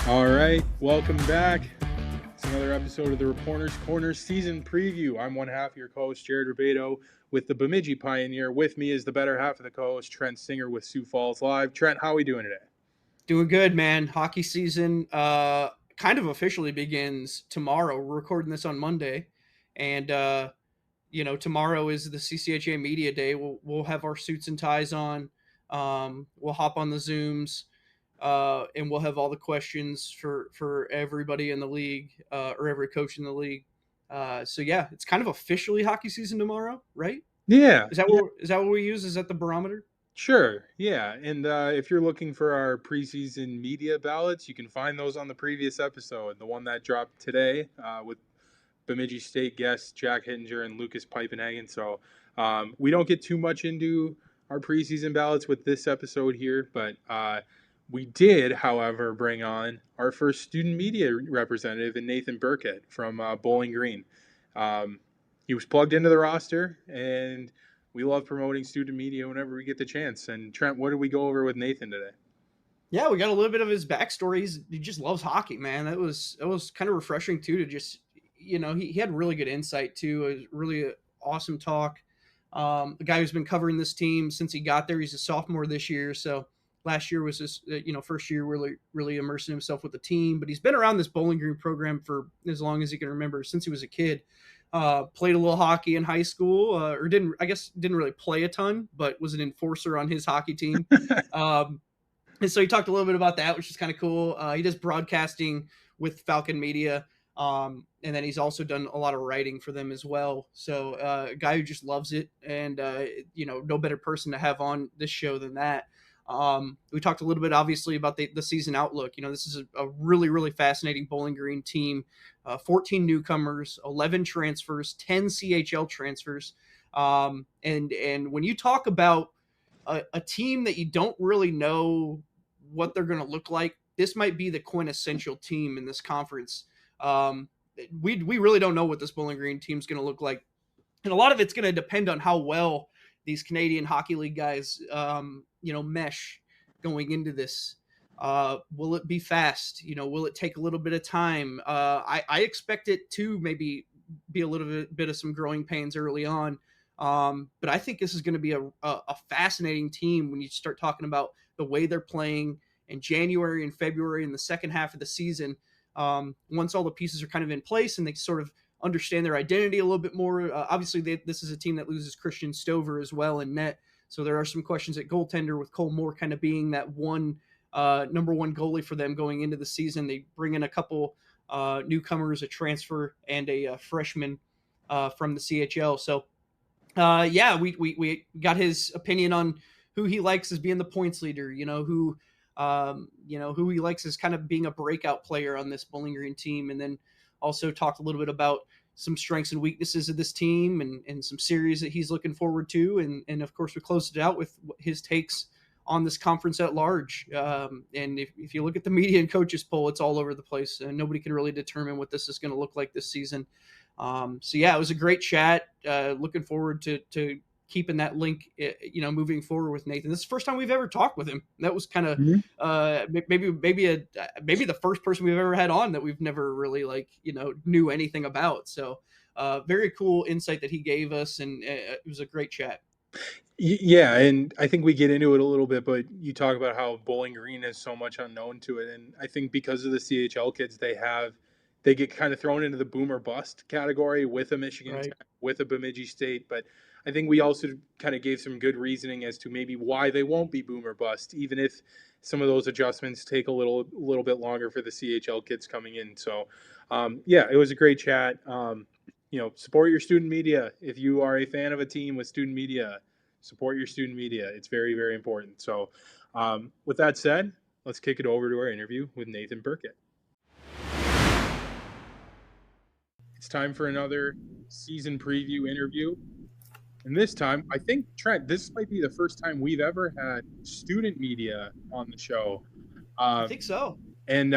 All right, welcome back. It's another episode of the Reporters Corner season preview. I'm one half of your co-host, Jared Rubado, with the Bemidji Pioneer. With me is the better half of the co-host, Trent Singer with Sioux Falls Live. Trent, how are we doing today? Doing good, man. Hockey season kind of officially begins tomorrow. We're recording this on Monday, and tomorrow is the CCHA Media Day. We'll have our suits and ties on. We'll hop on the Zooms, and we'll have all the questions for everybody in the league or every coach in the league. So yeah, it's kind of officially hockey season tomorrow, right? Yeah, Is that what we use? Is that the barometer? sure. Yeah, and if you're looking for our preseason media ballots, you can find those on the previous episode, the one that dropped today with Bemidji State guests Jack Hittinger and Lucas Peipenhagen. So we don't get too much into our preseason ballots with this episode here, but we did, however, bring on our first student media representative in Nathan Burkett from Bowling Green. He was plugged into the roster, and we love promoting student media whenever we get the chance. And Trent, what did we go over with Nathan today? Yeah, we got a little bit of his backstory. He just loves hockey, man. It was kind of refreshing too to just he had really good insight too. It was really awesome talk. The guy who's been covering this team since he got there. He's a sophomore this year, so last year was his first year really immersing himself with the team. But he's been around this Bowling Green program for as long as he can remember, since he was a kid. Played a little hockey in high school, or didn't really play a ton, but was an enforcer on his hockey team. And so he talked a little bit about that, which is kind of cool. He does broadcasting with Falcon Media, and then he's also done a lot of writing for them as well. So a guy who just loves it, and no better person to have on this show than that. We talked a little bit, obviously, about the season outlook. This is a really, really fascinating Bowling Green team. 14 newcomers, 11 transfers, 10 CHL transfers. And when you talk about a team that you don't really know what they're going to look like, this might be the quintessential team in this conference. We really don't know what this Bowling Green team is going to look like. And a lot of it's going to depend on how well these Canadian Hockey League guys, mesh going into this. Will it be fast? Will it take a little bit of time? I expect it to maybe be a little bit of some growing pains early on. But I think this is going to be a fascinating team when you start talking about the way they're playing in January and February in the second half of the season. Once all the pieces are kind of in place and they sort of understand their identity a little bit more. Obviously, this is a team that loses Christian Stover as well in net. So there are some questions at goaltender, with Cole Moore kind of being that number one goalie for them going into the season. They bring in a couple newcomers, a transfer, and a freshman from the CHL. So we got his opinion on who he likes as being the points leader, who he likes as kind of being a breakout player on this Bowling Green team. And then also talked a little bit about some strengths and weaknesses of this team and some series that he's looking forward to. And of course, we closed it out with his takes on this conference at large. And if you look at the media and coaches poll, it's all over the place, and nobody can really determine what this is going to look like this season. So yeah, it was a great chat. Looking forward to keeping that link, moving forward with Nathan. This is the first time we've ever talked with him. That was kind of maybe the first person we've ever had on that we've never really knew anything about. So very cool insight that he gave us, and it was a great chat. Yeah, and I think we get into it a little bit, but you talk about how Bowling Green is so much unknown to it, and I think because of the CHL kids they get kind of thrown into the boomer bust category with a Michigan Tech, with a Bemidji State, but I think we also kind of gave some good reasoning as to maybe why they won't be boomer bust, even if some of those adjustments take a little bit longer for the CHL kids coming in. So, it was a great chat. Support your student media. If you are a fan of a team with student media, support your student media. It's very, very important. So, with that said, let's kick it over to our interview with Nathan Burkett. It's time for another season preview interview. And this time, I think, Trent, this might be the first time we've ever had student media on the show. I think so. And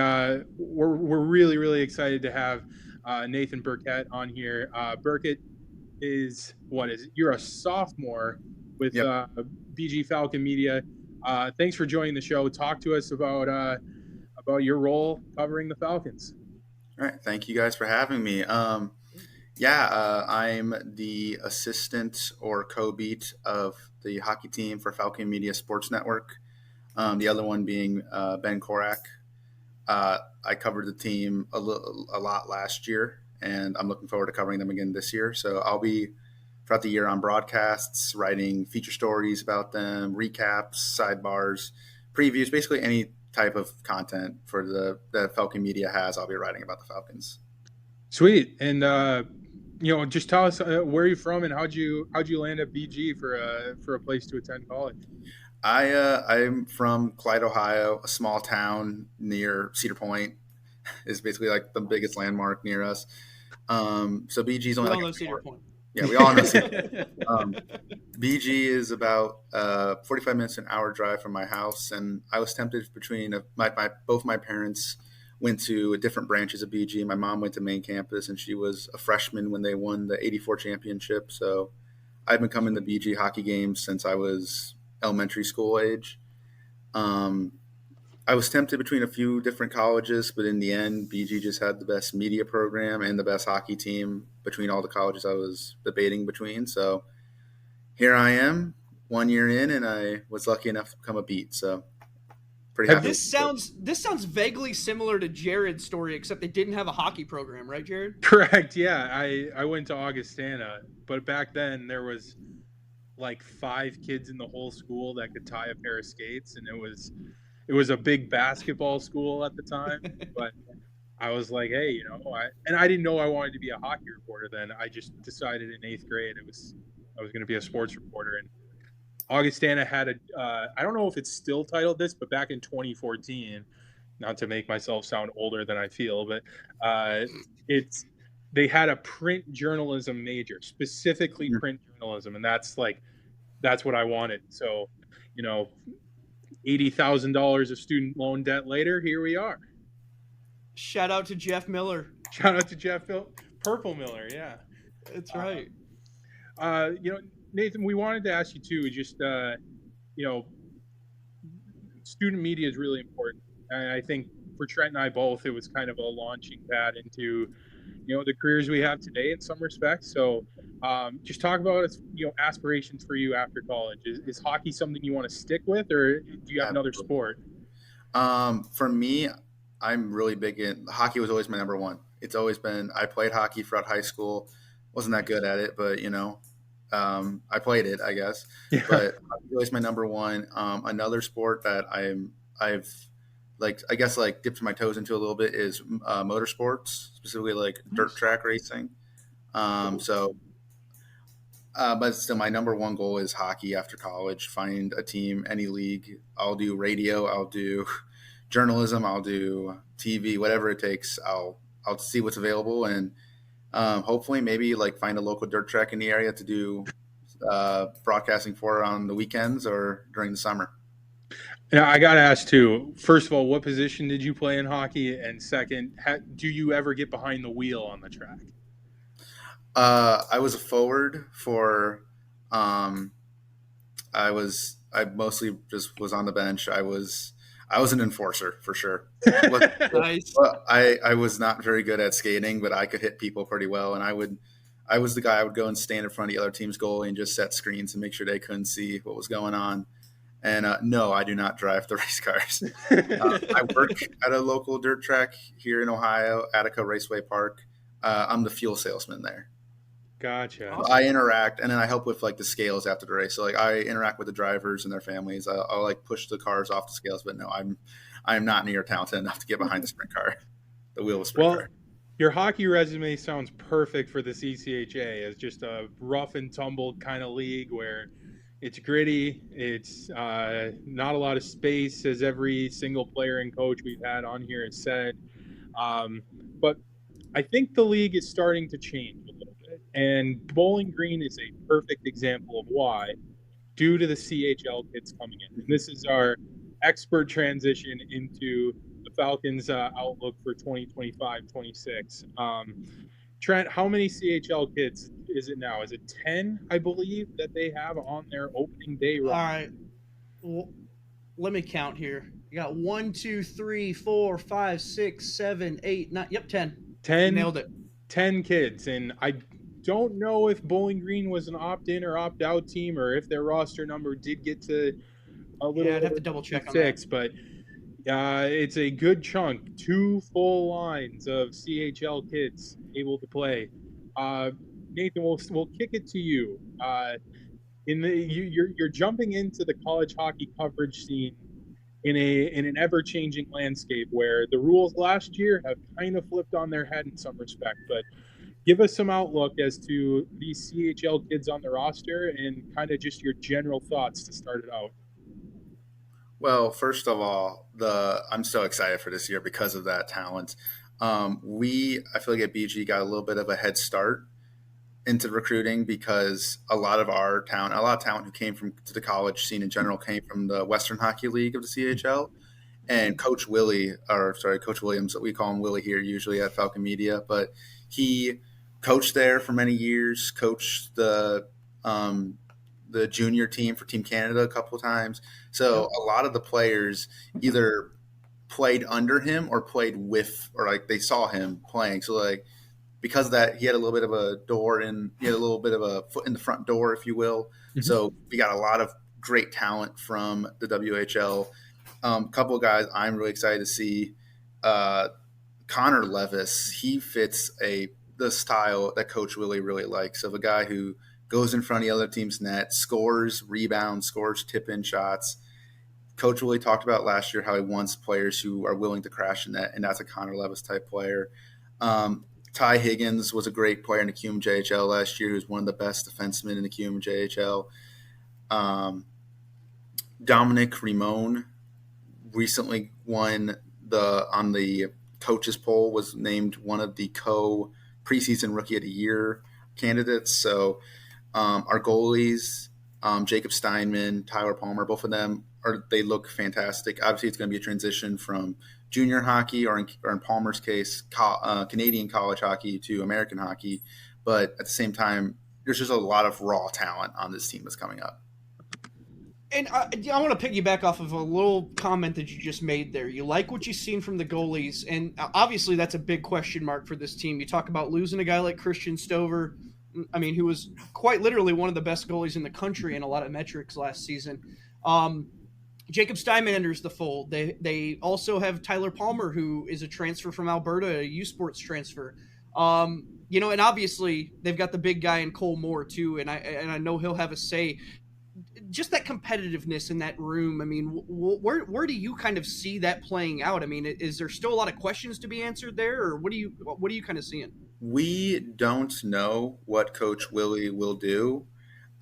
we're really, really excited to have Nathan Burkett on here. Burkett you're a sophomore with BG Falcon Media. Thanks for joining the show. Talk to us about about your role covering the Falcons. All right, thank you guys for having me. I'm the assistant or co-beat of the hockey team for Falcon Media Sports Network. The other one being Ben Korak. I covered the team a lot last year, and I'm looking forward to covering them again this year. So I'll be throughout the year on broadcasts, writing feature stories about them, recaps, sidebars, previews, basically any type of content for that Falcon Media has. I'll be writing about the Falcons. Sweet. And just tell us where you're from and how'd you land at BG for a place to attend college. I'm from Clyde, Ohio, a small town near Cedar Point. Is basically like the biggest landmark near us. So BG's only we all know Cedar Point. Yeah, we all know Cedar Point. BG is about 45 minutes to an hour drive from my house, and I was tempted between both my parents went to different branches of BG. My mom went to main campus, and she was a freshman when they won the '84 championship. So I've been coming to BG hockey games since I was elementary school age. I was tempted between a few different colleges, but in the end, BG just had the best media program and the best hockey team between all the colleges I was debating between. So here I am, 1 year in, and I was lucky enough to become a beat. So pretty happy. This sounds vaguely similar to Jared's story, except they didn't have a hockey program, right, Jared? Correct. Yeah, I went to Augustana, but back then there was like 5 kids in the whole school that could tie a pair of skates, and it was a big basketball school at the time. But I was like, hey, I didn't know I wanted to be a hockey reporter then. I just decided in 8th grade I was going to be a sports reporter. And Augustana had I don't know if it's still titled this, but back in 2014, not to make myself sound older than I feel, but they had a print journalism major, specifically print journalism, and that's what I wanted. So, $80,000 of student loan debt later, here we are. Shout out to Jeff Miller. Shout out to Jeff Purple Miller, yeah. That's right. Nathan, we wanted to ask you too, just student media is really important. And I think for Trent and I both, it was kind of a launching pad into the careers we have today in some respects. So just talk about aspirations for you after college. Is hockey something you want to stick with, or do you have another sport? For me, I'm really big in hockey. Was always my number one. It's always been. I played hockey throughout high school. Wasn't that good at it, but I played it, I guess. Yeah. But hockey was my number one. Another sport that I've dipped my toes into a little bit is motorsports, specifically like dirt track racing. But still, my number one goal is hockey after college. Find a team, any league. I'll do radio. I'll do journalism. I'll do TV. Whatever it takes. I'll see what's available, and hopefully maybe find a local dirt track in the area to do broadcasting for on the weekends or during the summer. Now, I got to ask too, first of all, what position did you play in hockey? And second, do you ever get behind the wheel on the track? I was a forward for, I mostly just was on the bench. I was an enforcer for sure. Nice. I was not very good at skating, but I could hit people pretty well. And I was the guy. I would go and stand in front of the other team's goalie and just set screens and make sure they couldn't see what was going on. And no, I do not drive the race cars. I work at a local dirt track here in Ohio, Attica Raceway Park. I'm the fuel salesman there. Gotcha. I interact, and then I help with the scales after the race. So I interact with the drivers and their families. I'll push the cars off the scales, but no, I'm not near talented enough to get behind the sprint car, the wheelless sprint car. Your hockey resume sounds perfect for the CCHA as just a rough and tumble kind of league where it's gritty. It's not a lot of space, as every single player and coach we've had on here has said. But I think the league is starting to change a little bit. And Bowling Green is a perfect example of why, due to the CHL kids coming in. And this is our expert transition into the Falcons' outlook for 2025-26. Trent, how many CHL kids is it now? Is it 10, I believe, that they have on their opening day run? All right. Well, let me count here. You got 1, 2, 3, 4, 5, 6, 7, 8, 9. Yep, 10. 10, Nailed it. 10 kids. And I don't know if Bowling Green was an opt-in or opt-out team, or if their roster number did get to a Yeah, little I'd have over to double check on that. 56, but it's a good chunk. 2 full lines of CHL kids able to play. Nathan, we'll kick it to you. You're jumping into the college hockey coverage scene in an ever changing landscape where the rules last year have kind of flipped on their head in some respect. But give us some outlook as to these CHL kids on the roster and kind of just your general thoughts to start it out. Well, first of all, I'm so excited for this year because of that talent. I feel like at BG got a little bit of a head start into recruiting because a lot of talent who came from to the college scene in general came from the Western Hockey League of the CHL. And Coach Coach Williams, we call him Willie here usually at Falcon Media, but he coached there for many years, coached the junior team for Team Canada a couple of times. So Yep. a lot of the players either played under him or played with, or like they saw him playing. So like because of that, he had a little bit of a foot in the front door, if you will. Mhm. So we got a lot of great talent from the WHL. A couple of guys I'm really excited to see. Connor Levis, he fits the style that Coach Willie really likes of a guy who goes in front of the other team's net, scores, rebounds, scores tip-in shots. Coach Willie talked about last year how he wants players who are willing to crash the net, and that's a Connor Levis type player. Ty Higgins was a great player in the QMJHL last year. He was one of the best defensemen in the QMJHL. Dominic Ramon recently won on the coaches poll, was named one of the preseason rookie of the year candidates. So our goalies, Jacob Steinman, Tyler Palmer, both of them they look fantastic. Obviously, it's going to be a transition from junior hockey, or in Palmer's case, Canadian college hockey to American hockey. But at the same time, there's just a lot of raw talent on this team that's coming up. And I want to piggyback off of a little comment that you just made there. You like what you've seen from the goalies, and obviously that's a big question mark for this team. You talk about losing a guy like Christian Stover, I mean, who was quite literally one of the best goalies in the country in a lot of metrics last season. Jacob Steinman enters the fold. They also have Tyler Palmer, who is a transfer from Alberta, a U Sports transfer. And obviously they've got the big guy in Cole Moore too, and I know he'll have a say. Just that competitiveness in that room. I mean, where do you kind of see that playing out? I mean, is there still a lot of questions to be answered there, or what are you kind of seeing? We don't know what Coach Willie will do.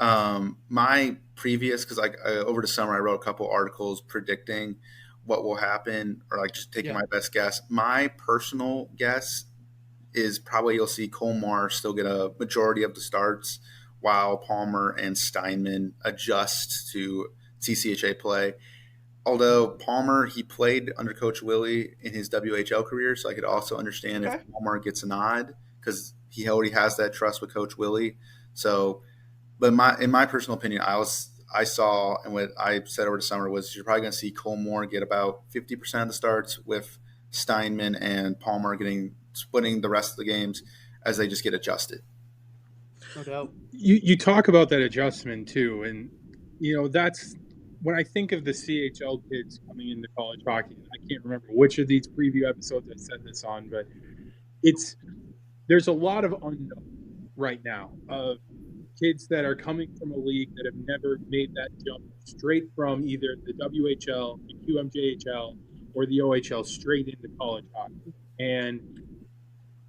My previous, because over the summer I wrote a couple articles predicting what will happen, or like just taking my best guess. My personal guess is probably you'll see Colmar still get a majority of the starts, while Palmer and Steinman adjust to CCHA play. Although Palmer, he played under Coach Willie in his WHL career, so I could also understand if Palmer gets a nod because he already has that trust with Coach Willie. So, but in my personal opinion, I saw, and what I said over the summer was you're probably going to see Cole Moore get about 50% of the starts, with Steinman and Palmer splitting the rest of the games as they just get adjusted. No doubt. You talk about that adjustment too, and that's when I think of the CHL kids coming into college hockey. I can't remember which of these preview episodes I said this on, but there's a lot of unknown right now of kids that are coming from a league that have never made that jump straight from either the WHL, the QMJHL, or the OHL straight into college hockey. And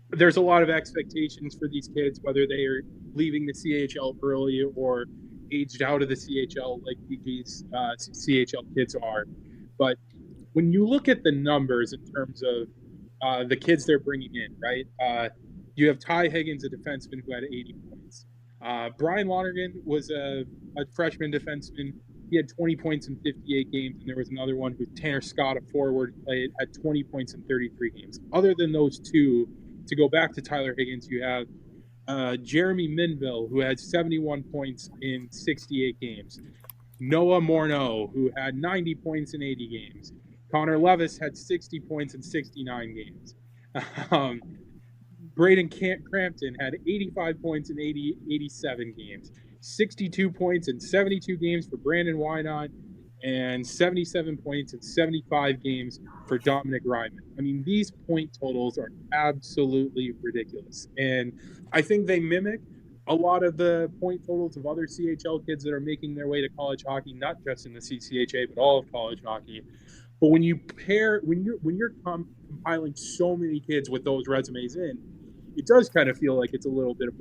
there's a lot of expectations for these kids, whether they are leaving the CHL early or aged out of the CHL like BG's CHL kids are. But when you look at the numbers in terms of the kids they're bringing in, right? You have Ty Higgins, a defenseman who had 80 points. Brian Lonergan was a freshman defenseman. He had 20 points in 58 games, and there was another one who Tanner Scott, a forward, had 20 points in 33 games. Other than those two, to go back to Tyler Higgins, you have Jeremy Minville, who had 71 points in 68 games. Noah Morneau, who had 90 points in 80 games. Connor Levis had 60 points in 69 games. Um, Braden Crampton had 85 points in 87 games, 62 points in 72 games for Brandon Wynot, and 77 points in 75 games for Dominic Ryman. I mean, these point totals are absolutely ridiculous. And I think they mimic a lot of the point totals of other CHL kids that are making their way to college hockey, not just in the CCHA, but all of college hockey. But when you pair, when you're compiling so many kids with those resumes in, it does kind of feel like it's a little bit of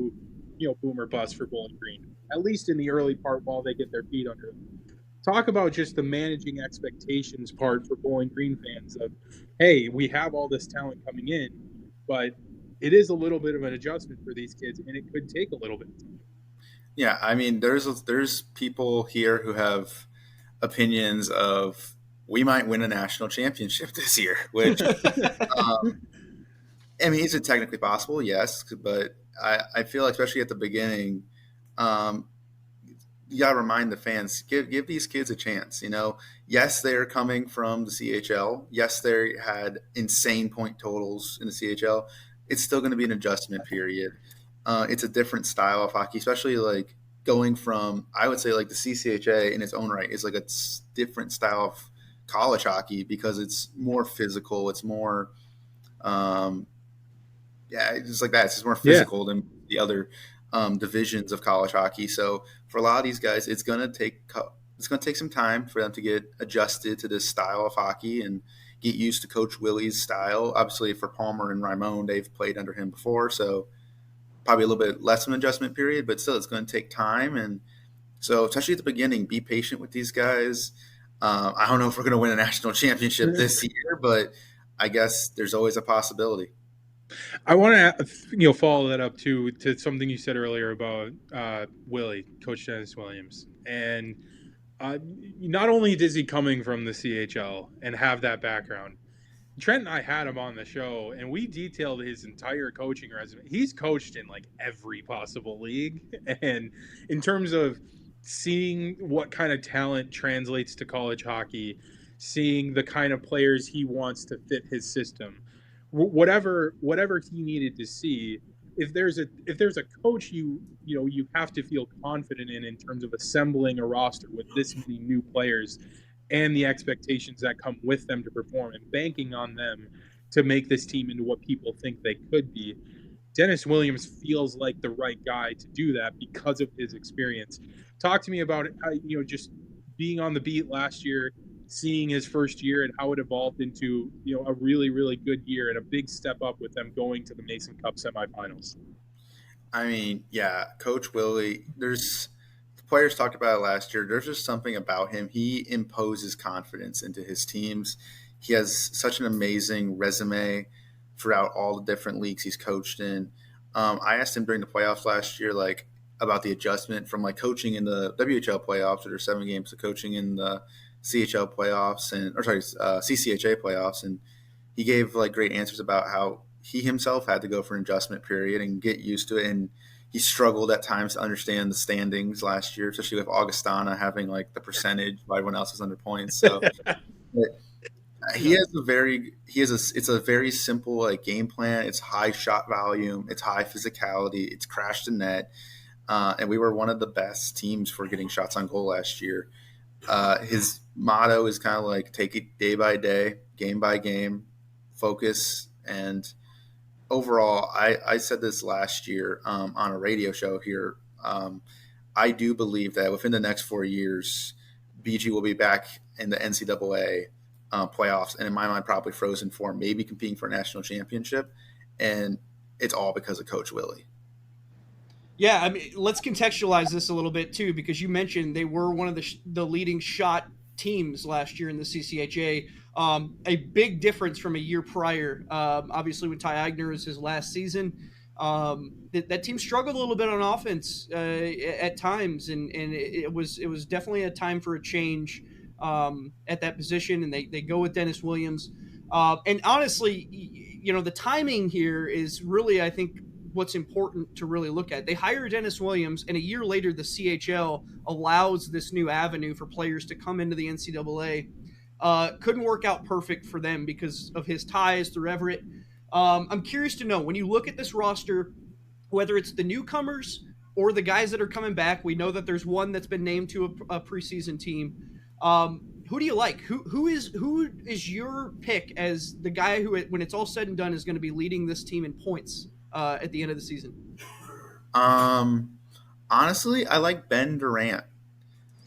boomer bust for Bowling Green, at least in the early part while they get their feet under them. Talk about just the managing expectations part for Bowling Green fans of, hey, we have all this talent coming in, but it is a little bit of an adjustment for these kids, and it could take a little bit of time. Yeah, I mean, there's people here who have opinions of we might win a national championship this year, which I mean, is it technically possible? Yes, but I feel like especially at the beginning, um, you got to remind the fans give these kids a chance. You know, yes, they are coming from the CHL. Yes, they had insane point totals in the CHL. It's still going to be an adjustment period. It's a different style of hockey, especially like going from I would say like the CCHA in its own right is like a different style of college hockey because it's more physical. It's more yeah, it's like that. It's just more physical than the other divisions of college hockey. So for a lot of these guys, it's gonna take some time for them to get adjusted to this style of hockey and get used to Coach Willie's style. Obviously, for Palmer and Raimon, they've played under him before, so probably a little bit less of an adjustment period. But still, it's going to take time, and so especially at the beginning, be patient with these guys. I don't know if we're going to win a national championship this year, but I guess there's always a possibility. I want to follow that up to something you said earlier about Willie, Coach Dennis Williams, and not only is he coming from the CHL and have that background. Trent and I had him on the show, and we detailed his entire coaching resume. He's coached in like every possible league, and in terms of seeing what kind of talent translates to college hockey, seeing the kind of players he wants to fit his system, whatever he needed to see. If there's a coach you have to feel confident in terms of assembling a roster with this many new players and the expectations that come with them to perform and banking on them to make this team into what people think they could be. Dennis Williams feels like the right guy to do that because of his experience. Talk to me about how, just being on the beat last year, seeing his first year and how it evolved into, a really, really good year and a big step up with them going to the Mason Cup semifinals. I mean, yeah, Coach Willie, the players talked about it last year. There's just something about him. He imposes confidence into his teams. He has such an amazing resume throughout all the different leagues he's coached in. I asked him during the playoffs last year, like about the adjustment from like coaching in the WHL playoffs, or 7 games, to coaching in the CHL playoffs CCHA playoffs, and he gave like great answers about how he himself had to go for an adjustment period and get used to it, and he struggled at times to understand the standings last year, especially with Augustana having like the percentage while everyone else is under points. So it's a very simple like game plan. It's high shot volume, it's high physicality, it's crash to net, and we were one of the best teams for getting shots on goal last year. His motto is kind of like take it day by day, game by game, focus. And overall, I said this last year on a radio show here. I do believe that within the next 4 years, BG will be back in the NCAA playoffs, and in my mind, probably Frozen Four, maybe competing for a national championship. And it's all because of Coach Willie. Yeah, I mean, let's contextualize this a little bit too, because you mentioned they were one of the leading shot teams last year in the CCHA. A big difference from a year prior. Obviously, with Ty Agner as his last season, that team struggled a little bit on offense at times, and it was definitely a time for a change at that position. And they go with Dennis Williams. And honestly, the timing here is really, I think, what's important to really look at. They hire Dennis Williams, and a year later, the CHL allows this new avenue for players to come into the NCAA couldn't work out perfect for them because of his ties through Everett. I'm curious to know, when you look at this roster, whether it's the newcomers or the guys that are coming back. We know that there's one that's been named to a preseason team. Who do you like? Who is your pick as the guy who, when it's all said and done, is going to be leading this team in points at the end of the season? Honestly, I like Ben Durant.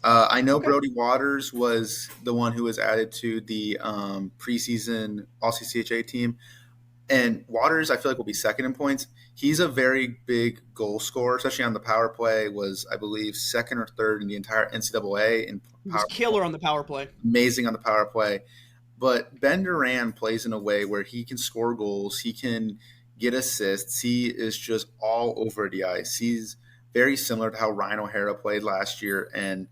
I know Okay. Brody Waters was the one who was added to the preseason All CCHA team. And Waters, I feel like, will be second in points. He's a very big goal scorer, especially on the power play. Was, I believe, second or third in the entire NCAA in He was power killer on the power play. amazing on the power play. But Ben Duran plays in a way where he can score goals, he can get assists. He is just all over the ice. He's very similar to how Ryan O'Hara played last year, and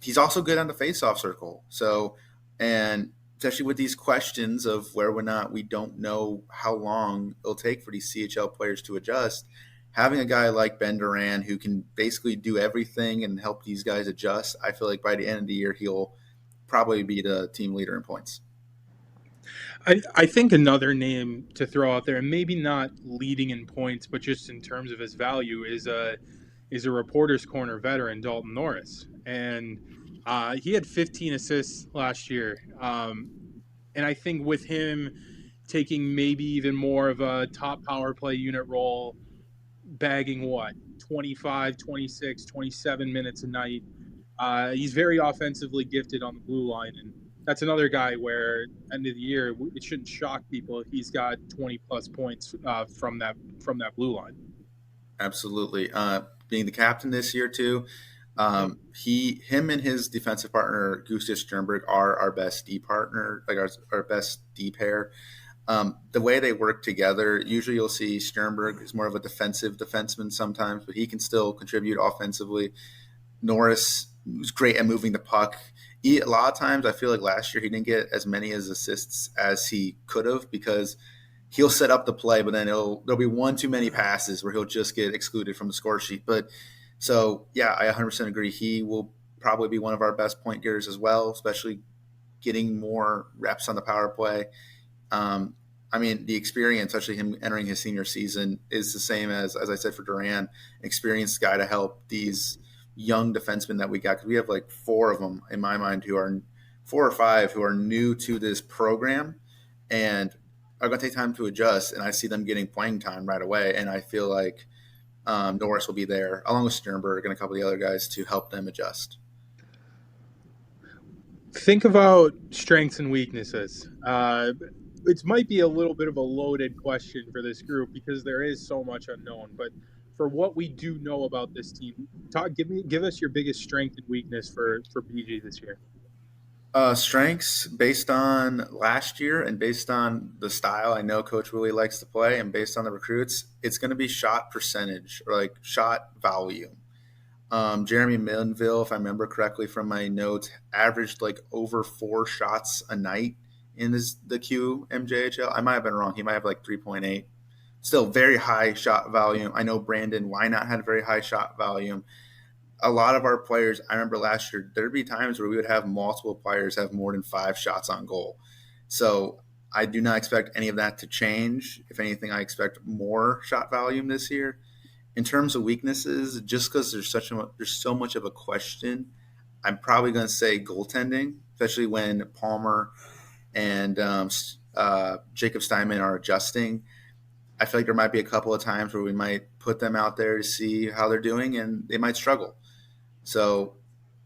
he's also good on the faceoff circle. So, and especially with these questions of where we're not, we don't know how long it'll take for these CHL players to adjust. Having a guy like Ben Duran who can basically do everything and help these guys adjust, I feel like by the end of the year he'll probably be the team leader in points. I think another name to throw out there, and maybe not leading in points, but just in terms of his value, is a Reporters Corner veteran, Dalton Norris, and he had 15 assists last year, and I think with him taking maybe even more of a top power play unit role, bagging 25, 26, 27 minutes a night. He's very offensively gifted on the blue line, and that's another guy where end of the year it shouldn't shock people if he's got 20 plus points from that blue line. Absolutely, being the captain this year too. Him and his defensive partner Gustav Sternberg are our best D partner, like our best D pair. The way they work together, usually you'll see Sternberg is more of a defensive defenseman sometimes, but he can still contribute offensively. Norris was great at moving the puck. A lot of times I feel like last year he didn't get as many as assists as he could have because he'll set up the play, but then there'll be one too many passes where he'll just get excluded from the score sheet. But so, yeah, I 100% agree. He will probably be one of our best point getters as well, especially getting more reps on the power play. I mean, the experience, especially him entering his senior season, is the same as I said for Duran, experienced guy to help these young defensemen that we got, because we have like 4 of them in my mind 4 or 5 who are new to this program and are going to take time to adjust, and I see them getting playing time right away, and I feel like Norris will be there along with Sternberg and a couple of the other guys to help them adjust. Think about strengths and weaknesses. It might be a little bit of a loaded question for this group because there is so much unknown, but for what we do know about this team, give us your biggest strength and weakness for BG this year. Strengths based on last year and based on the style I know Coach Willie likes to play and based on the recruits, it's going to be shot percentage or like shot volume. Jeremy Minville, if I remember correctly from my notes, averaged like over 4 shots a night in the QMJHL. I might have been wrong. He might have like 3.8. Still very high shot volume. I know Brandon Wynot had a very high shot volume. A lot of our players, I remember last year, there'd be times where we would have multiple players have more than 5 shots on goal. So I do not expect any of that to change. If anything, I expect more shot volume this year. In terms of weaknesses, just because there's so much of a question, I'm probably going to say goaltending, especially when Palmer and Jacob Steinman are adjusting. I feel like there might be a couple of times where we might put them out there to see how they're doing, and they might struggle. So,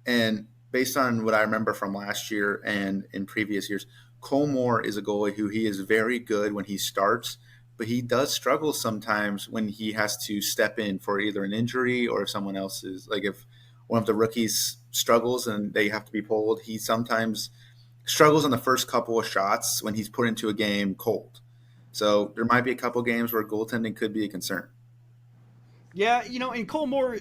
and based on what I remember from last year and in previous years, Cole Moore is a goalie who he is very good when he starts, but he does struggle sometimes when he has to step in for either an injury or if someone else is, like if one of the rookies struggles and they have to be pulled, he sometimes struggles on the first couple of shots when he's put into a game cold. So there might be a couple games where goaltending could be a concern. Yeah, and Cole Moore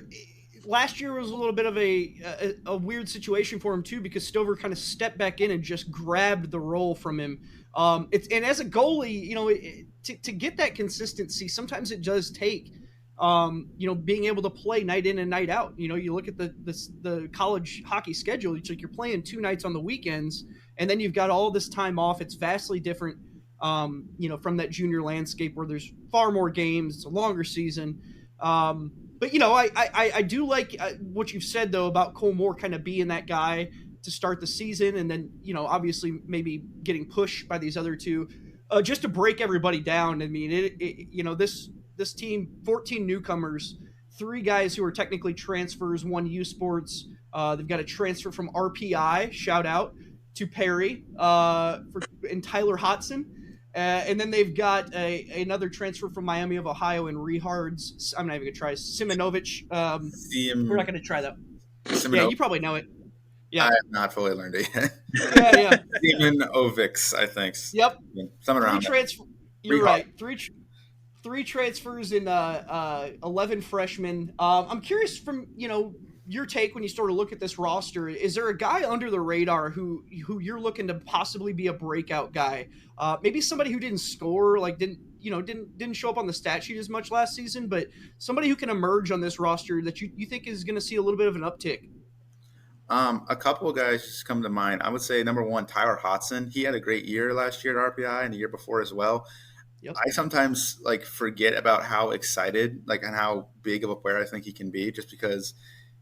last year was a little bit of a weird situation for him too, because Stover kind of stepped back in and just grabbed the role from him. And as a goalie, to get that consistency, sometimes it does take, being able to play night in and night out. You look at the college hockey schedule. It's like you're playing 2 nights on the weekends, And then you've got all this time off. It's vastly different, from that junior landscape where there's far more games. It's a longer season. But I do like what you've said though about Cole Moore kind of being that guy to start the season, and then obviously maybe getting pushed by these other two, just to break everybody down. I mean, this team, 14 newcomers, 3 guys who are technically transfers, 1 U Sports. They've got a transfer from RPI. Shout out to Perry and Tyler Hodson. And then they've got another transfer from Miami of Ohio and Rehards. I'm not even going to try Simonovic. We're not going to try that. Yeah, you probably know it. Yeah. I have not fully learned it yet. Yeah. Simonovic, I think. Yep. Something around You're right. Three transfers in 11 freshmen. I'm curious from, your take when you sort of look at this roster. Is there a guy under the radar who you're looking to possibly be a breakout guy? Maybe somebody who didn't score, like didn't show up on the stat sheet as much last season, but somebody who can emerge on this roster that you think is going to see a little bit of an uptick. A couple of guys just come to mind. I would say number 1, Tyler Hodson. He had a great year last year at RPI and the year before as well. Yep. I sometimes forget about how excited, and how big of a player I think he can be, just because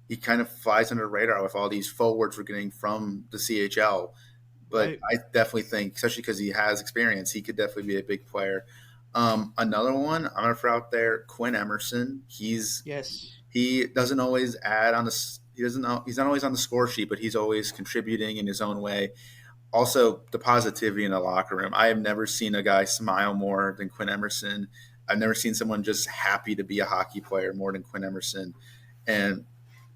he kind of flies under the radar with all these forwards we're getting from the CHL. But right. I definitely think, especially because he has experience, he could definitely be a big player. Another one, I'm going to throw out there, Quinn Emerson. He doesn't always add on the – he's not always on the score sheet, but he's always contributing in his own way. Also, the positivity in the locker room. I have never seen a guy smile more than Quinn Emerson. I've never seen someone just happy to be a hockey player more than Quinn Emerson. And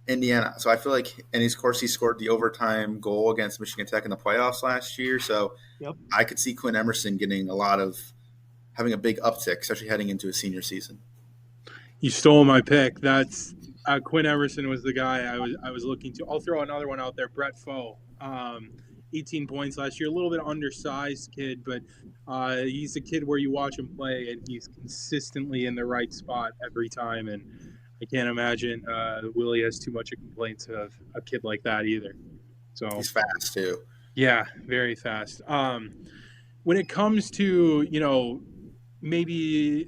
Indiana. So I feel like, and of course, he scored the overtime goal against Michigan Tech in the playoffs last year. So yep. I could see Quinn Emerson having a big uptick, especially heading into his senior season. You stole my pick. That's Quinn Emerson was the guy I was looking to. I'll throw another one out there. Brett Foe, 18 points last year. A little bit undersized kid, but he's a kid where you watch him play and he's consistently in the right spot every time. And I can't imagine Willie has too much of complaints of a kid like that either. So he's fast too. Yeah, very fast. When it comes to maybe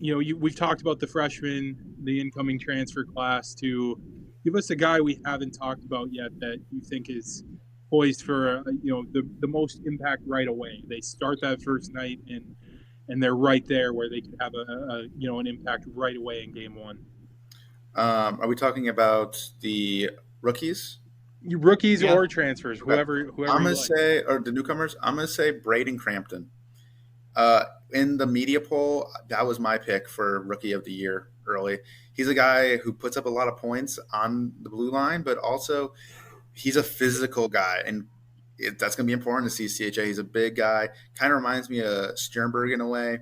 we've talked about the freshmen, the incoming transfer class. To give us a guy we haven't talked about yet that you think is poised for the most impact right away. They start that first night and they're right there where they can have an impact right away in game 1. Are we talking about the rookies? Rookies or transfers, whoever I'm going to say, or the newcomers, I'm going to say Braden Crampton. In the media poll, that was my pick for Rookie of the Year early. He's a guy who puts up a lot of points on the blue line, but also he's a physical guy, and that's going to be important to CCHA. He's a big guy. Kind of reminds me of Sternberg in a way.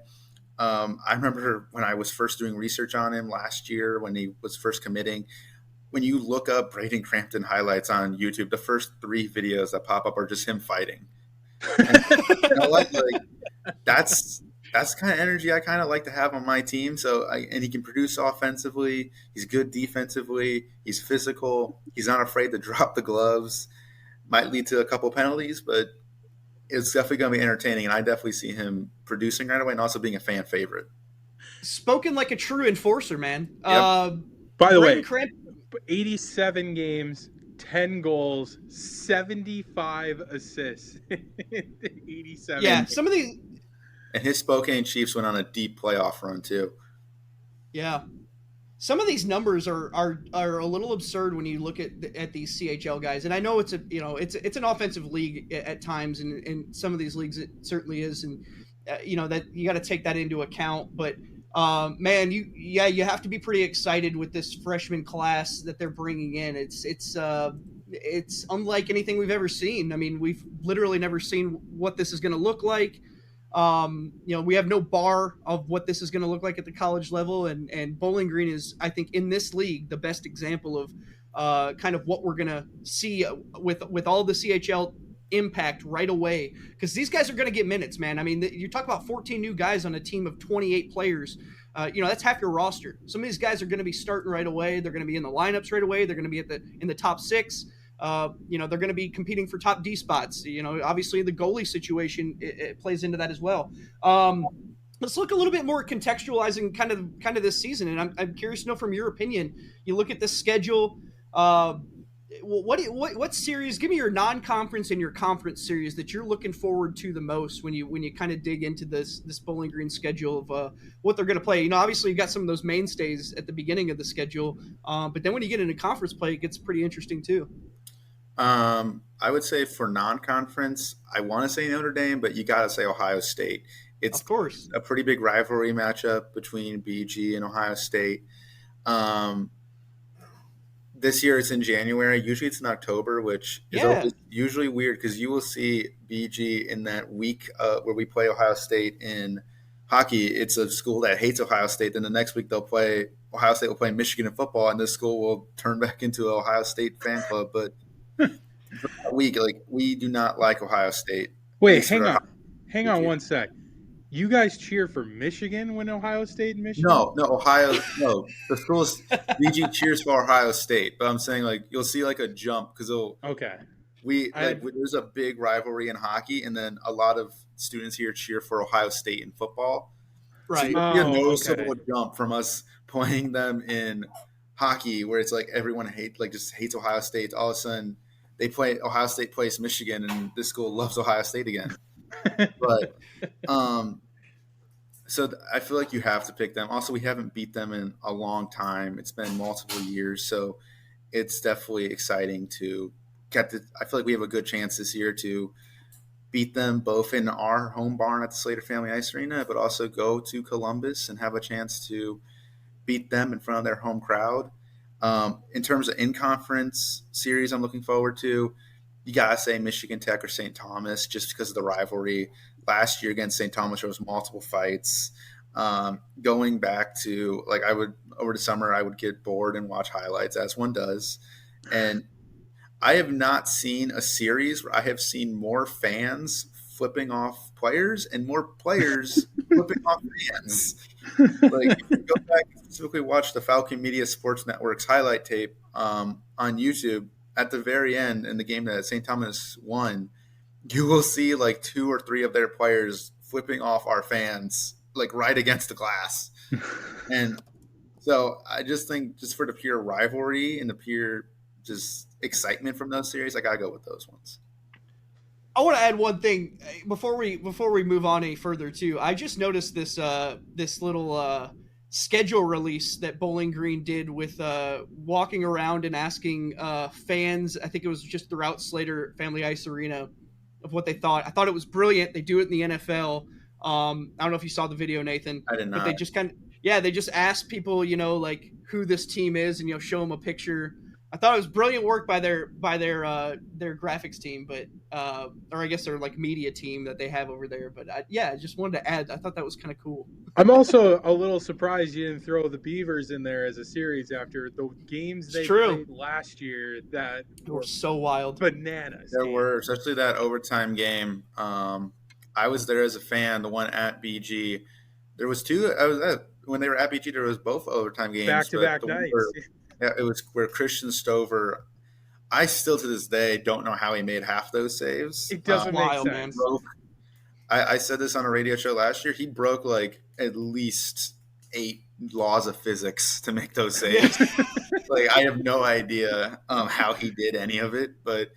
I remember when I was first doing research on him last year when he was first committing. When you look up Braden Crampton highlights on YouTube, the first 3 videos that pop up are just him fighting. And you know what? That's the kind of energy I kind of like to have on my team. And he can produce offensively. He's good defensively. He's physical. He's not afraid to drop the gloves. Might lead to a couple penalties, but it's definitely going to be entertaining. And I definitely see him producing right away and also being a fan favorite. Spoken like a true enforcer, man. Yep. By the way, 87 games, 10 goals, 75 assists. 87. Yeah, some of these. And his Spokane Chiefs went on a deep playoff run too. Yeah, some of these numbers are a little absurd when you look at these CHL guys. And I know it's it's an offensive league at times, and in some of these leagues it certainly is, and that you got to take that into account. But man, you have to be pretty excited with this freshman class that they're bringing in. It's unlike anything we've ever seen. I mean, we've literally never seen what this is going to look like. We have no bar of what this is going to look like at the college level, and Bowling Green is, I think, in this league, the best example of kind of what we're going to see with all the CHL impact right away, because these guys are going to get minutes, man. I mean, you talk about 14 new guys on a team of 28 players. That's half your roster. Some of these guys are going to be starting right away. They're going to be in the lineups right away. They're going to be in the top 6. they're going to be competing for top D spots. Obviously the goalie situation it plays into that as well. Let's look a little bit more contextualizing kind of this season, and I'm curious to know from your opinion. You look at the schedule. What series? Give me your non-conference and your conference series that you're looking forward to the most when you kind of dig into this Bowling Green schedule of what they're going to play. Obviously you got some of those mainstays at the beginning of the schedule, but then when you get into conference play, it gets pretty interesting too. I would say for non-conference, I want to say Notre Dame, but you got to say Ohio State. It's Of course. a pretty big rivalry matchup between BG and Ohio State. This year it's in January. Usually it's in October, which is always usually weird because you will see BG in that week where we play Ohio State in hockey. It's a school that hates Ohio State. Then the next week Ohio State will play Michigan in football, and this school will turn back into an Ohio State fan club. But for that week, we do not like Ohio State. Wait, hang on one sec. You guys cheer for Michigan when Ohio State and Michigan? No, Ohio. No, the school's BG cheers for Ohio State, but I'm saying you'll see a jump because there's a big rivalry in hockey, and then a lot of students here cheer for Ohio State in football. Right. So you'll see a noticeable jump from us playing them in hockey, where it's everyone just hates Ohio State. All of a sudden, Ohio State plays Michigan, and this school loves Ohio State again. But so I feel like you have to pick them. Also, we haven't beat them in a long time. It's been multiple years, so it's definitely exciting to get I feel like we have a good chance this year to beat them both in our home barn at the Slater Family Ice Arena, but also go to Columbus and have a chance to beat them in front of their home crowd. In terms of in-conference series I'm looking forward to, you got to say Michigan Tech or St. Thomas just because of the rivalry. Last year against St. Thomas, there was multiple fights. Going back to over the summer, I would get bored and watch highlights as one does. And I have not seen a series where I have seen more fans flipping off players and more players flipping off fans. If you go back and specifically watch the Falcon Media Sports Network's highlight tape on YouTube, at the very end in the game that St. Thomas won, you will see 2 or 3 of their players flipping off our fans, right against the glass. And so I just think just for the pure rivalry and the pure just excitement from those series, I got to go with those ones. I want to add one thing before we move on any further too. I just noticed this little schedule release that Bowling Green did with walking around and asking fans. I think it was just throughout Slater Family Ice Arena of what they thought. I thought it was brilliant. They do it in the NFL. I don't know if you saw the video, Nathan. I did not. But they just they just asked people, who this team is, and show them a picture. I thought it was brilliant work by their graphics team, but or I guess their media team that they have over there. But I just wanted to add. I thought that was kind of cool. I'm also a little surprised you didn't throw the Beavers in there as a series after the games they played last year that were so wild, bananas. There were, especially that overtime game. I was there as a fan. The one at BG, there was 2. I was at when they were at BG. There was both overtime games, back-to-back nights. It was where Christian Stover, I still to this day don't know how he made half those saves. It doesn't make sense. I said this on a radio show last year. He broke at least 8 laws of physics to make those saves. I have no idea how he did any of it, but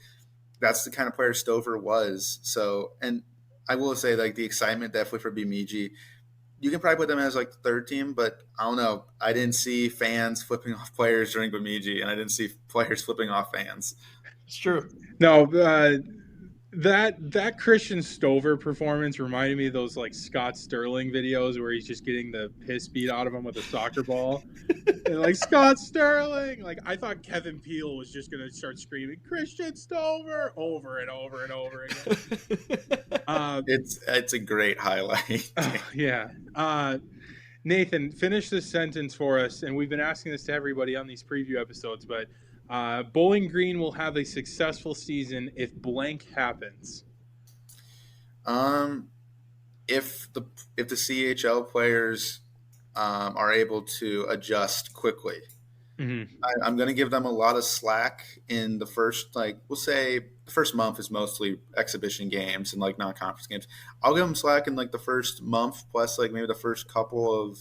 that's the kind of player Stover was. So, and I will say the excitement definitely for Bemidji. You can probably put them as the third team, but I don't know. I didn't see fans flipping off players during Bemidji, and I didn't see players flipping off fans. It's true. No, that Christian Stover performance reminded me of those Scott Sterling videos where he's just getting the piss beat out of him with a soccer ball. And Scott Sterling, I thought Kevin Peele was just gonna start screaming Christian Stover over and over and over again. It's a great highlight. Yeah. Nathan, finish this sentence for us, and we've been asking this to everybody on these preview episodes, but Bowling Green will have a successful season if blank happens. If the CHL players are able to adjust quickly, Mhm. I'm going to give them a lot of slack in the first, like, we'll say the first month is mostly exhibition games and like non-conference games. I'll give them slack in like the first month plus like maybe the first couple of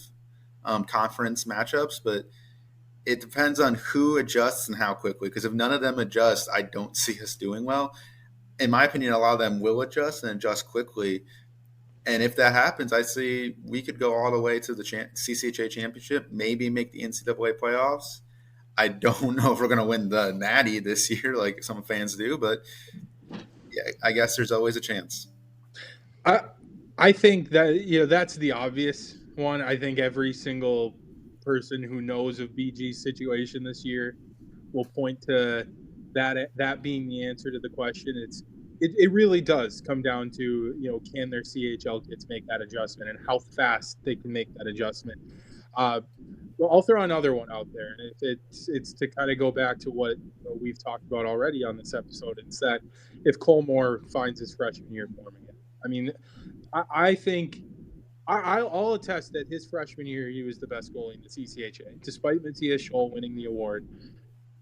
conference matchups, but it depends on who adjusts and how quickly. Because if none of them adjust, I don't see us doing well. In my opinion, a lot of them will adjust and adjust quickly. And if that happens, I see we could go all the way to the CCHA championship, maybe make the NCAA playoffs. I don't know if we're going to win the Natty this year, like some fans do, but yeah, I guess there's always a chance. I I think that that's the obvious one. I think every single person who knows of BG's situation this year will point to that being the answer to the question. It really does come down to can their CHL kids make that adjustment and how fast they can make that adjustment. Uh, well, I'll throw another one out there, and it's to kind of go back to what we've talked about already on this episode. It's that if Cole Moore finds his freshman year form again, I mean, I think I'll attest that his freshman year he was the best goalie in the CCHA, despite Matthias Scholl winning the award.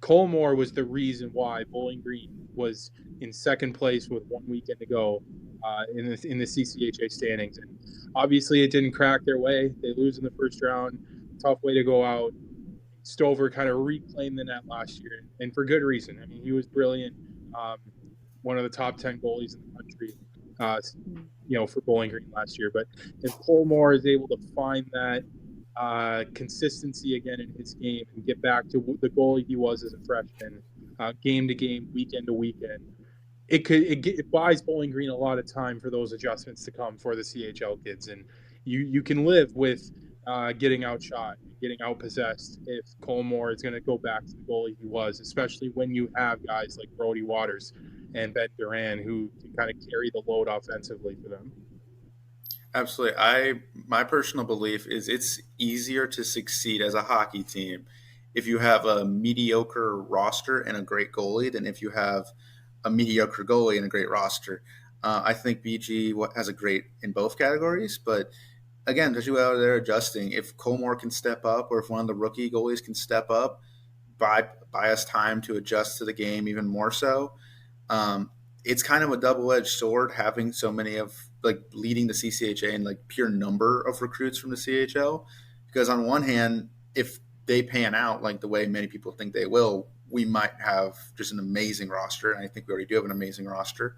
Cole Moore was the reason why Bowling Green was in second place with 1 weekend to go in the CCHA standings. And obviously, it didn't crack their way. They lose in the first round. Tough way to go out. Stover kind of reclaimed the net last year, and for good reason. I mean, he was brilliant. One of the top 10 goalies in the country, for Bowling Green last year. But if Cole Moore is able to find that consistency again in his game and get back to the goalie he was as a freshman, game to game, weekend to weekend, it buys Bowling Green a lot of time for those adjustments to come for the CHL kids, and you can live with getting outshot, getting outpossessed if Cole Moore is going to go back to the goalie he was, especially when you have guys like Brody Waters and Ben Duran who can kind of carry the load offensively for them. Absolutely. My personal belief is it's easier to succeed as a hockey team if you have a mediocre roster and a great goalie than if you have a mediocre goalie and a great roster. I think BG has a great in both categories, but again, there's you out there adjusting. If Colmore can step up, or if one of the rookie goalies can step up, buy us time to adjust to the game even more so. Um, it's kind of a double-edged sword having so many of like leading the CCHA and like pure number of recruits from the CHL, because on one hand, if they pan out like the way many people think they will, we might have just an amazing roster, and I think we already do have an amazing roster.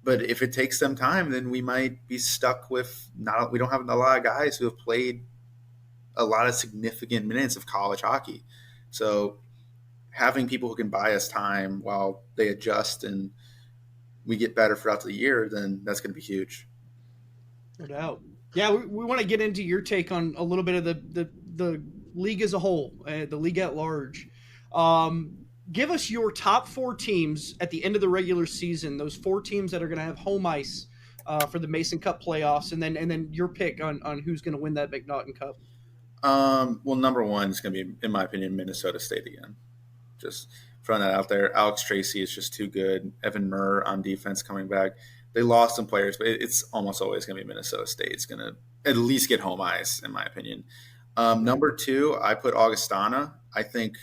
But if it takes them time, then we might be stuck with not. We don't have a lot of guys who have played a lot of significant minutes of college hockey. So having people who can buy us time while they adjust and we get better throughout the year, then that's going to be huge. No doubt. Yeah, we want to get into your take on a little bit of the league as a whole, the league at large. Give us your top 4 teams at the end of the regular season, those 4 teams that are going to have home ice for the Mason Cup playoffs, and then your pick on who's going to win that McNaughton Cup. Well, number one is going to be, in my opinion, Minnesota State again. Just throwing that out there. Alex Tracy is just too good. Evan Murr on defense coming back. They lost some players, but it's almost always going to be Minnesota State. It's going to at least get home ice, in my opinion. Number 2, I put Augustana. I think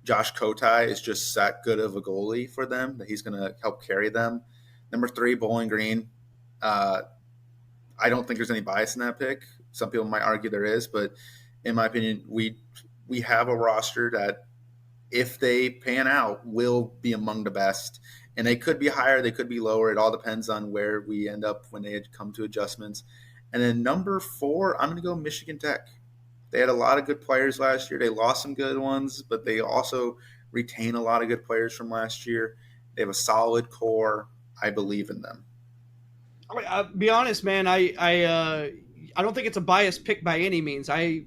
Josh Kotai is just that good of a goalie for them that he's going to help carry them. Number 3, Bowling Green. I don't think there's any bias in that pick. Some people might argue there is, but in my opinion, we have a roster that, if they pan out, will be among the best. And they could be higher, they could be lower. It all depends on where we end up when they come to adjustments. And then number 4, I'm going to go Michigan Tech. They had a lot of good players last year. They lost some good ones, but they also retain a lot of good players from last year. They have a solid core. I believe in them. I'll be honest, man. I don't think it's a biased pick by any means. I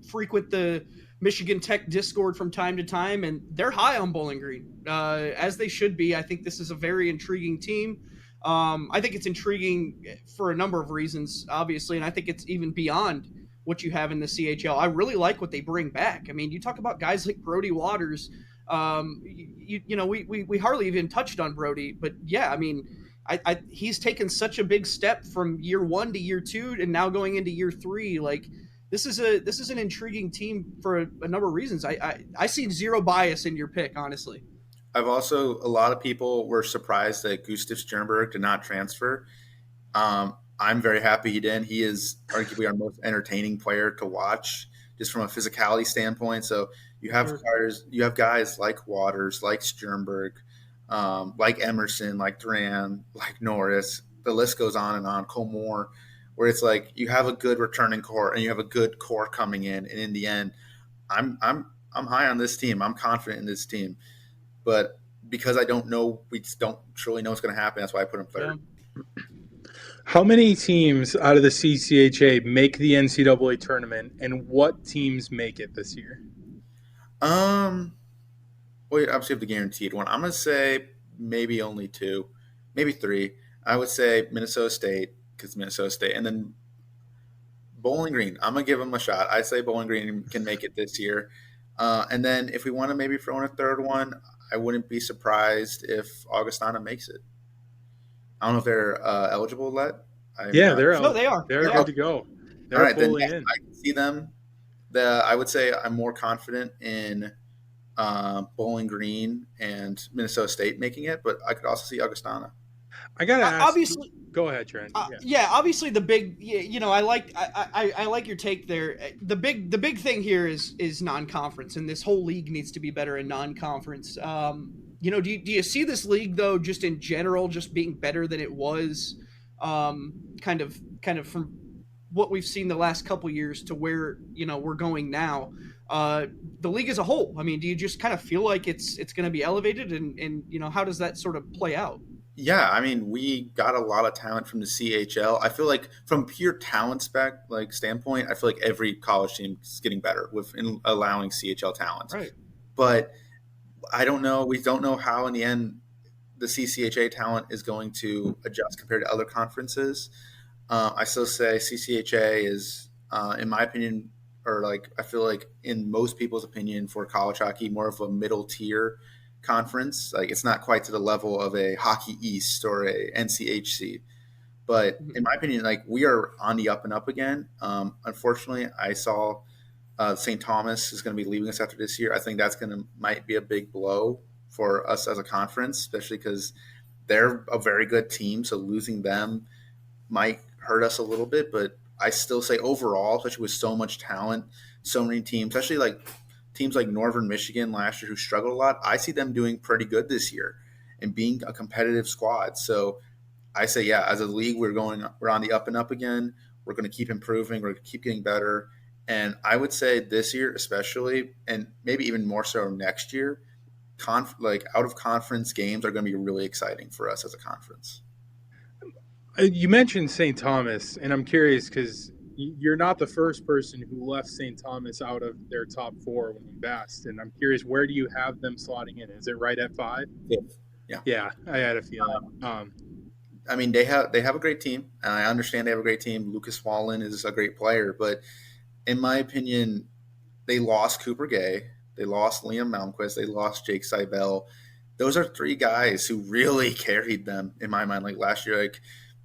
frequent the Michigan Tech Discord from time to time, and they're high on Bowling Green, as they should be. I think this is a very intriguing team. I think it's intriguing for a number of reasons, obviously, and I think it's even beyond what you have in the CHL. I really like what they bring back. I mean, you talk about guys like Brody Waters. We hardly even touched on Brody, but yeah, I mean, he's taken such a big step from year 1 to year 2, and now going into year 3. Like, this is an intriguing team for a number of reasons. I see zero bias in your pick, honestly. I've also, a lot of people were surprised that Gustav Sternberg did not transfer. I'm very happy he didn't. He is arguably our most entertaining player to watch, just from a physicality standpoint. So Sure. you have guys like Waters, like Sternberg, like Emerson, like Duran, like Norris. The list goes on and on. Cole Moore, where it's like you have a good returning core and you have a good core coming in, and in the end, I'm high on this team. I'm confident in this team, but because I don't know, we just don't truly know what's going to happen. That's why I put him third. Yeah. How many teams out of the CCHA make the NCAA tournament, and what teams make it this year? Well, you obviously have the guaranteed one. I'm going to say maybe only two, maybe three. I would say Minnesota State, because Minnesota State, and then Bowling Green. I'm going to give them a shot. I say Bowling Green can make it this year. And then if we want to maybe throw in a third one, I wouldn't be surprised if Augustana makes it. I don't know if they're eligible yet. Yeah, they're No, they are. They're They good are. to go. All They're right, then fully yeah, in. I can see them. I would say I'm more confident in Bowling Green and Minnesota State making it, but I could also see Augustana. I gotta ask. Obviously, Go ahead, Trent. yeah, obviously the big, you know, I like your take there. The big thing here is non-conference, and this whole league needs to be better in non-conference. You know, do you see this league though, just in general, just being better than it was, kind of from what we've seen the last couple years to where, you know, we're going now. The league as a whole. I mean, do you just kind of feel like it's going to be elevated, and you know, how does that sort of play out? Yeah, I mean, we got a lot of talent from the CHL. I feel like from pure talent standpoint, I feel like every college team is getting better with in allowing CHL talent. Right. But I don't know. We don't know how in the end the CCHA talent is going to adjust compared to other conferences. I still say CCHA is, in my opinion, or like I feel like in most people's opinion for college hockey, more of a middle tier conference. Like it's not quite to the level of a Hockey East or a NCHC. But in my opinion, like we are on the up and up again. Unfortunately, I saw St. Thomas is going to be leaving us after this year. I think that's going to might be a big blow for us as a conference, especially because they're a very good team. So losing them might hurt us a little bit, but I still say overall, especially with so much talent, so many teams, especially like teams like Northern Michigan last year who struggled a lot, I see them doing pretty good this year and being a competitive squad. So I say, yeah, as a league, we're on the up and up again. We're going to keep improving. We're going to keep getting better. And I would say this year, especially, and maybe even more so next year, like out of conference games are going to be really exciting for us as a conference. You mentioned St. Thomas, and I'm curious because you're not the first person who left St. Thomas out of their top four when we best. And I'm curious, where do you have them slotting in? Is it right at 5? Yeah. Yeah, I had a feeling. I mean, they have a great team, and I understand they have a great team. Lucas Wallen is a great player, but in my opinion, they lost Cooper Gay, they lost Liam Malmquist, they lost Jake Seibel. Those are three guys who really carried them in my mind. Like last year, like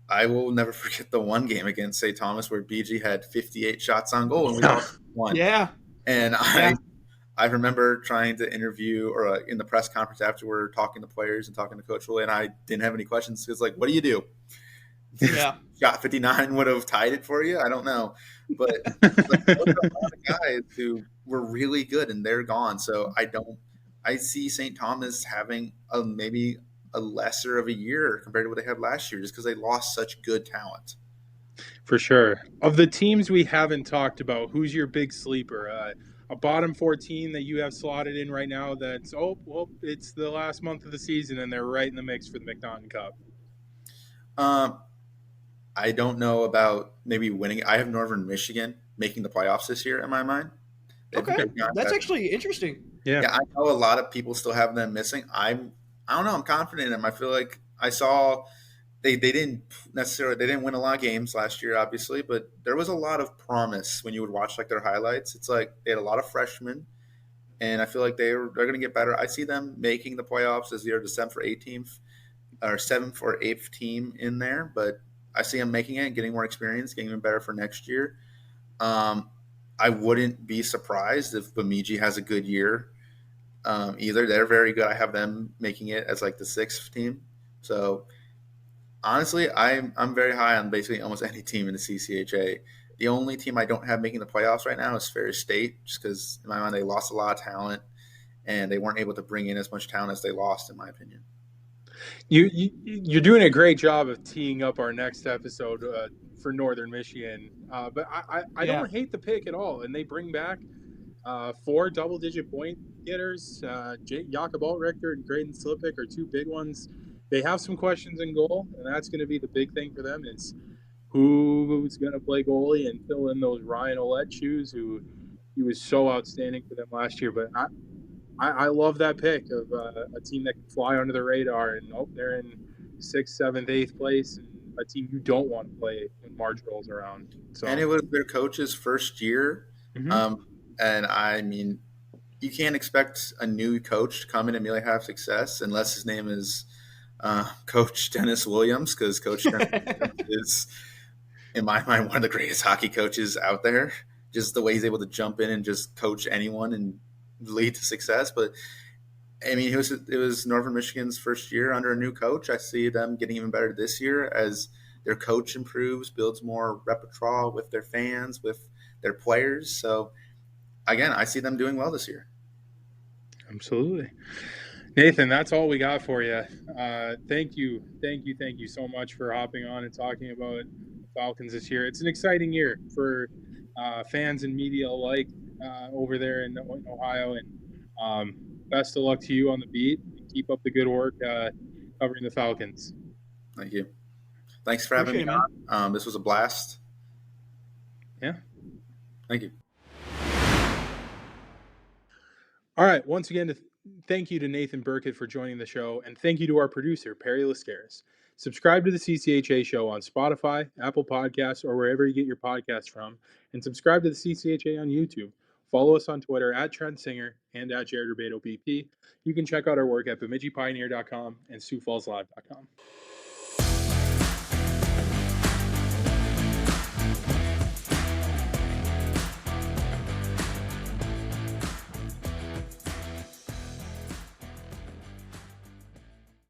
I will never forget the one game against St. Thomas where BG had 58 shots on goal and we lost one. Yeah. And I remember trying to interview or in the press conference after we're talking to players and talking to Coach Willie, and I didn't have any questions. It's like, what do you do? Yeah. Shot 59 would have tied it for you. I don't know. But like, those are a lot of guys who were really good and they're gone. So I see St. Thomas having maybe a lesser of a year compared to what they had last year just because they lost such good talent. For sure. Of the teams we haven't talked about, who's your big sleeper? A bottom 14 that you have slotted in right now that's, it's the last month of the season and they're right in the mix for the McNaughton Cup. I don't know about maybe winning. I have Northern Michigan making the playoffs this year in my mind. Okay, that's actually interesting. Yeah, I know a lot of people still have them missing. I don't know. I'm confident in them. I feel like I saw they didn't win a lot of games last year, obviously, but there was a lot of promise when you would watch like their highlights. It's like they had a lot of freshmen, and I feel like they're going to get better. I see them making the playoffs as they're the 7th or 18th or 7th or 8th team in there, but I see them making it, getting more experience, getting even better for next year. I wouldn't be surprised if Bemidji has a good year either. They're very good. I have them making it as like the 6th team. So honestly, I'm very high on basically almost any team in the CCHA. The only team I don't have making the playoffs right now is Ferris State, just because in my mind they lost a lot of talent and they weren't able to bring in as much talent as they lost, in my opinion. You're doing a great job of teeing up our next episode for Northern Michigan, but I don't hate the pick at all. And they bring back 4 double-digit point getters. Jakob Altrichter and Graydon Slippick are 2 big ones. They have some questions in goal, and that's going to be the big thing for them is who's going to play goalie and fill in those Ryan Ouellette shoes, who he was so outstanding for them last year. But I love that pick of a team that can fly under the radar, and they're in 6th, 7th, 8th place, and a team you don't want to play when March rolls around. So, and it was their coach's first year. And I mean, you can't expect a new coach to come in and immediately have success unless his name is Coach Dennis Williams, because Coach Dennis Williams is, in my mind, one of the greatest hockey coaches out there. Just the way he's able to jump in and just coach anyone and lead to success. But I mean, it was Northern Michigan's first year under a new coach. I see them getting even better this year as their coach improves, builds more repertoire with their fans, with their players. So again, I see them doing well this year. Absolutely. Nathan, that's all we got for you. Thank you so much for hopping on and talking about the Falcons this year. It's an exciting year for fans and media alike over there in Ohio. And best of luck to you on the beat. Keep up the good work covering the Falcons. Thank you. Thanks for having me on. This was a blast. Yeah. Thank you. All right. Once again, thank you to Nathan Burkett for joining the show, and thank you to our producer, Perry Lascaris. Subscribe to the CCHA Show on Spotify, Apple Podcasts, or wherever you get your podcasts from, and subscribe to the CCHA on YouTube. Follow us on Twitter at Trent Singer and at Jared Rubado BP. You can check out our work at BemidjiPioneer.com and SiouxFallsLive.com.